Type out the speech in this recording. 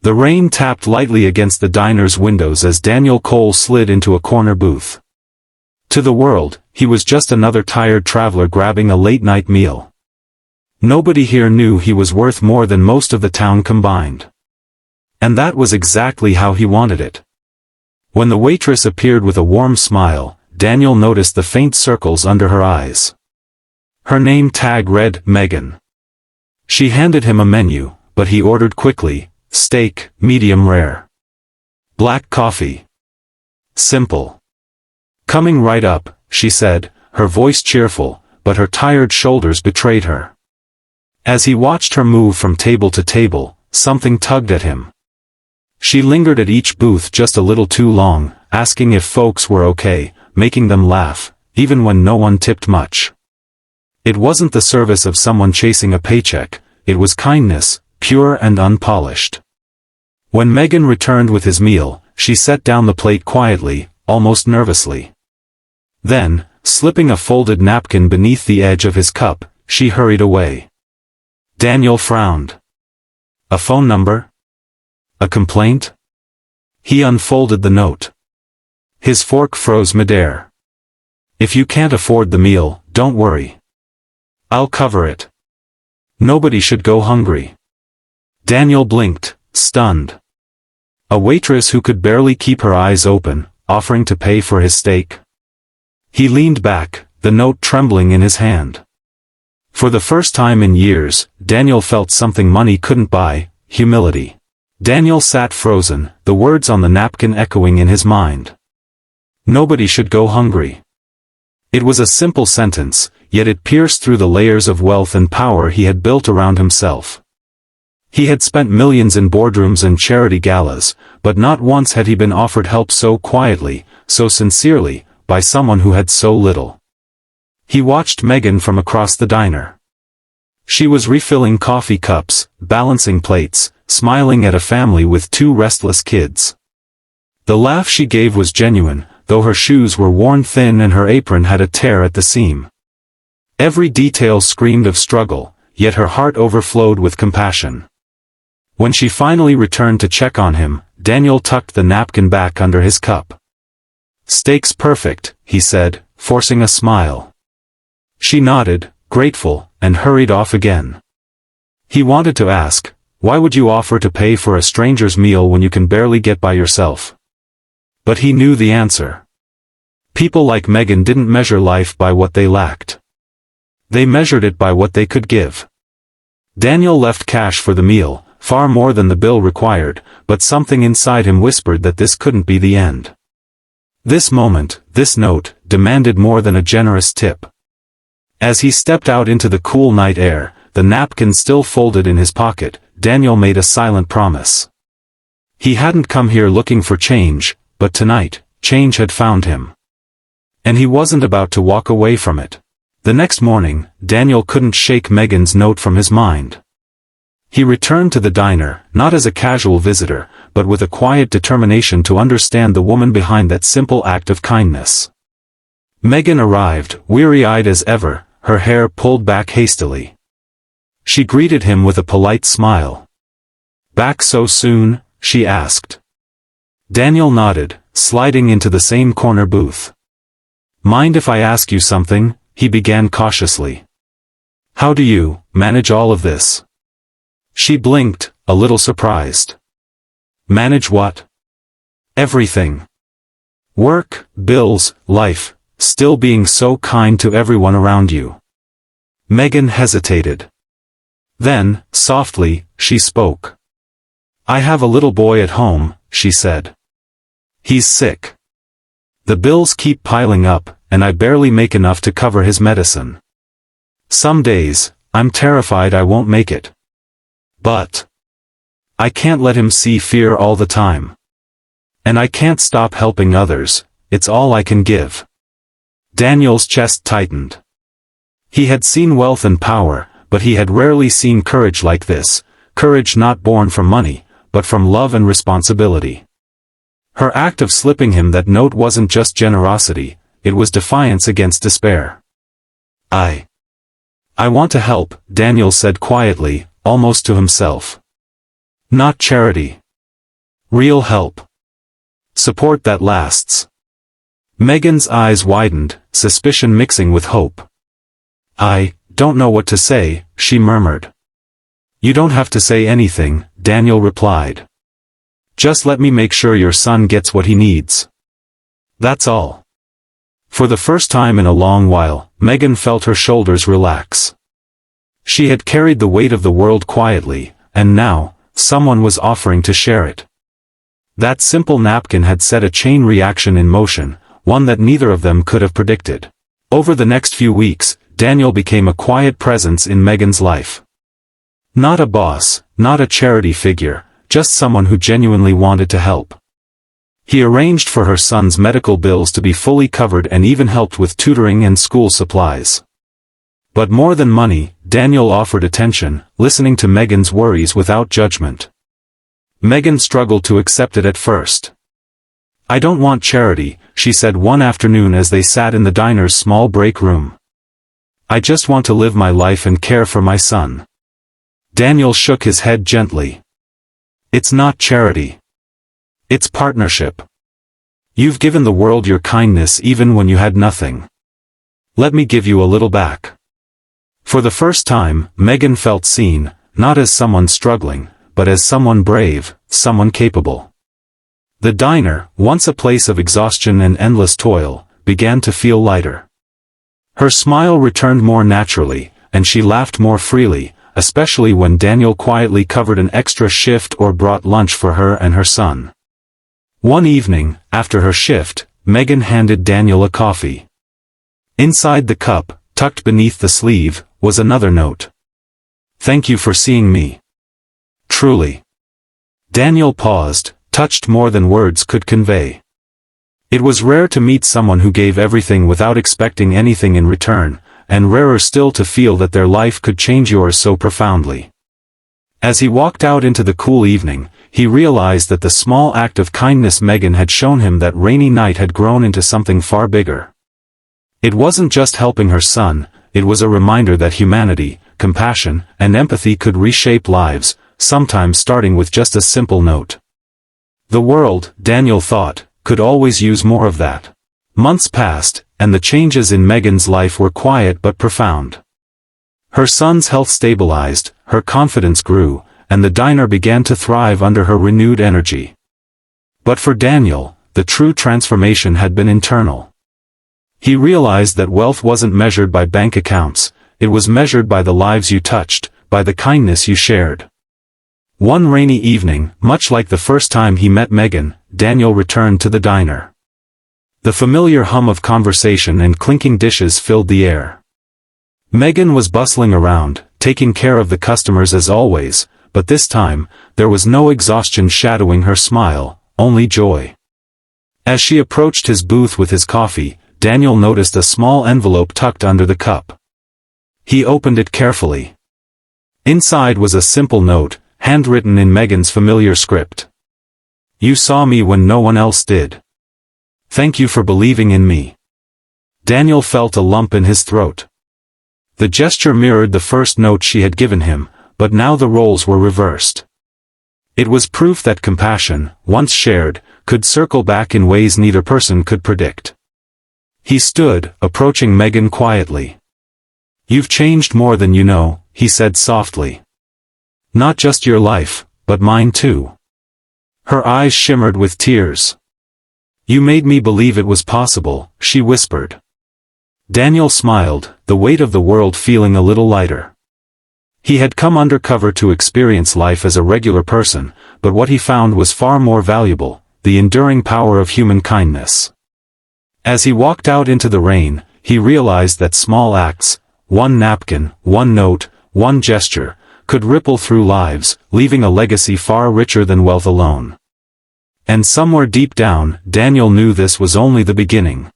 The rain tapped lightly against the diner's windows as Daniel Cole slid into a corner booth. To the world, he was just another tired traveler grabbing a late-night meal. Nobody here knew he was worth more than most of the town combined. And that was exactly how he wanted it. When the waitress appeared with a warm smile, Daniel noticed the faint circles under her eyes. Her name tag read Megan. She handed him a menu, but he ordered quickly, steak, medium rare. Black coffee. Simple. Coming right up, she said, her voice cheerful, but her tired shoulders betrayed her. As he watched her move from table to table, something tugged at him. She lingered at each booth just a little too long, asking if folks were okay, making them laugh, even when no one tipped much. It wasn't the service of someone chasing a paycheck, it was kindness, pure and unpolished. When Megan returned with his meal, she set down the plate quietly, almost nervously. Then, slipping a folded napkin beneath the edge of his cup, she hurried away. Daniel frowned. A phone number? A complaint? He unfolded the note. His fork froze midair. If you can't afford the meal, don't worry. I'll cover it. Nobody should go hungry. Daniel blinked, stunned. A waitress who could barely keep her eyes open, offering to pay for his steak. He leaned back, the note trembling in his hand. For the first time in years, Daniel felt something money couldn't buy, humility. Daniel sat frozen, the words on the napkin echoing in his mind. Nobody should go hungry. It was a simple sentence, yet it pierced through the layers of wealth and power he had built around himself. He had spent millions in boardrooms and charity galas, but not once had he been offered help so quietly, so sincerely, by someone who had so little. He watched Megan from across the diner. She was refilling coffee cups, balancing plates, smiling at a family with 2 restless kids. The laugh she gave was genuine, though her shoes were worn thin and her apron had a tear at the seam. Every detail screamed of struggle, yet her heart overflowed with compassion. When she finally returned to check on him, Daniel tucked the napkin back under his cup. Steak's perfect, he said, forcing a smile. She nodded, grateful, and hurried off again. He wanted to ask, why would you offer to pay for a stranger's meal when you can barely get by yourself? But he knew the answer. People like Megan didn't measure life by what they lacked. They measured it by what they could give. Daniel left cash for the meal, far more than the bill required, but something inside him whispered that this couldn't be the end. This moment, this note, demanded more than a generous tip. As he stepped out into the cool night air, the napkin still folded in his pocket, Daniel made a silent promise. He hadn't come here looking for change, but tonight, change had found him. And he wasn't about to walk away from it. The next morning, Daniel couldn't shake Megan's note from his mind. He returned to the diner, not as a casual visitor, but with a quiet determination to understand the woman behind that simple act of kindness. Megan arrived, weary-eyed as ever, her hair pulled back hastily. She greeted him with a polite smile. "Back so soon?" she asked. Daniel nodded, sliding into the same corner booth. "Mind if I ask you something?" he began cautiously. "How do you manage all of this?" She blinked, a little surprised. "Manage what?" "Everything. Work, bills, life, still being so kind to everyone around you." Megan hesitated. Then, softly, she spoke. "I have a little boy at home," she said. "He's sick. The bills keep piling up, and I barely make enough to cover his medicine. Some days, I'm terrified I won't make it. But I can't let him see fear all the time. And I can't stop helping others, it's all I can give." Daniel's chest tightened. He had seen wealth and power, but he had rarely seen courage like this, courage not born from money, but from love and responsibility. Her act of slipping him that note wasn't just generosity, it was defiance against despair. I want to help," Daniel said quietly, almost to himself. "Not charity. Real help. Support that lasts. Megan's eyes widened, suspicion mixing with hope. "I don't know what to say," she murmured. "You don't have to say anything," Daniel replied. "Just let me make sure your son gets what he needs. That's all." For the first time in a long while, Megan felt her shoulders relax. She had carried the weight of the world quietly, and now, someone was offering to share it. That simple napkin had set a chain reaction in motion, one that neither of them could have predicted. Over the next few weeks, Daniel became a quiet presence in Megan's life. Not a boss, not a charity figure, just someone who genuinely wanted to help. He arranged for her son's medical bills to be fully covered and even helped with tutoring and school supplies. But more than money, Daniel offered attention, listening to Megan's worries without judgment. Megan struggled to accept it at first. "I don't want charity," she said one afternoon as they sat in the diner's small break room. "I just want to live my life and care for my son." Daniel shook his head gently. "It's not charity. It's partnership. You've given the world your kindness even when you had nothing. Let me give you a little back." For the first time, Megan felt seen, not as someone struggling, but as someone brave, someone capable. The diner, once a place of exhaustion and endless toil, began to feel lighter. Her smile returned more naturally, and she laughed more freely, especially when Daniel quietly covered an extra shift or brought lunch for her and her son. One evening, after her shift, Megan handed Daniel a coffee. Inside the cup, tucked beneath the sleeve, was another note. "Thank you for seeing me. Truly." Daniel paused, touched more than words could convey. It was rare to meet someone who gave everything without expecting anything in return, and rarer still to feel that their life could change yours so profoundly. As he walked out into the cool evening, he realized that the small act of kindness Megan had shown him that rainy night had grown into something far bigger. It wasn't just helping her son, it was a reminder that humanity, compassion, and empathy could reshape lives, sometimes starting with just a simple note. The world, Daniel thought, could always use more of that. Months passed, and the changes in Megan's life were quiet but profound. Her son's health stabilized, her confidence grew, and the diner began to thrive under her renewed energy. But for Daniel, the true transformation had been internal. He realized that wealth wasn't measured by bank accounts, it was measured by the lives you touched, by the kindness you shared. One rainy evening, much like the first time he met Megan, Daniel returned to the diner. The familiar hum of conversation and clinking dishes filled the air. Megan was bustling around, taking care of the customers as always, but this time, there was no exhaustion shadowing her smile, only joy. As she approached his booth with his coffee, Daniel noticed a small envelope tucked under the cup. He opened it carefully. Inside was a simple note, handwritten in Megan's familiar script. "You saw me when no one else did. Thank you for believing in me." Daniel felt a lump in his throat. The gesture mirrored the first note she had given him, but now the roles were reversed. It was proof that compassion, once shared, could circle back in ways neither person could predict. He stood, approaching Megan quietly. "You've changed more than you know," he said softly. "Not just your life, but mine too." Her eyes shimmered with tears. "You made me believe it was possible," she whispered. Daniel smiled, the weight of the world feeling a little lighter. He had come undercover to experience life as a regular person, but what he found was far more valuable, the enduring power of human kindness. As he walked out into the rain, he realized that small acts, one napkin, one note, one gesture, could ripple through lives, leaving a legacy far richer than wealth alone. And somewhere deep down, Daniel knew this was only the beginning.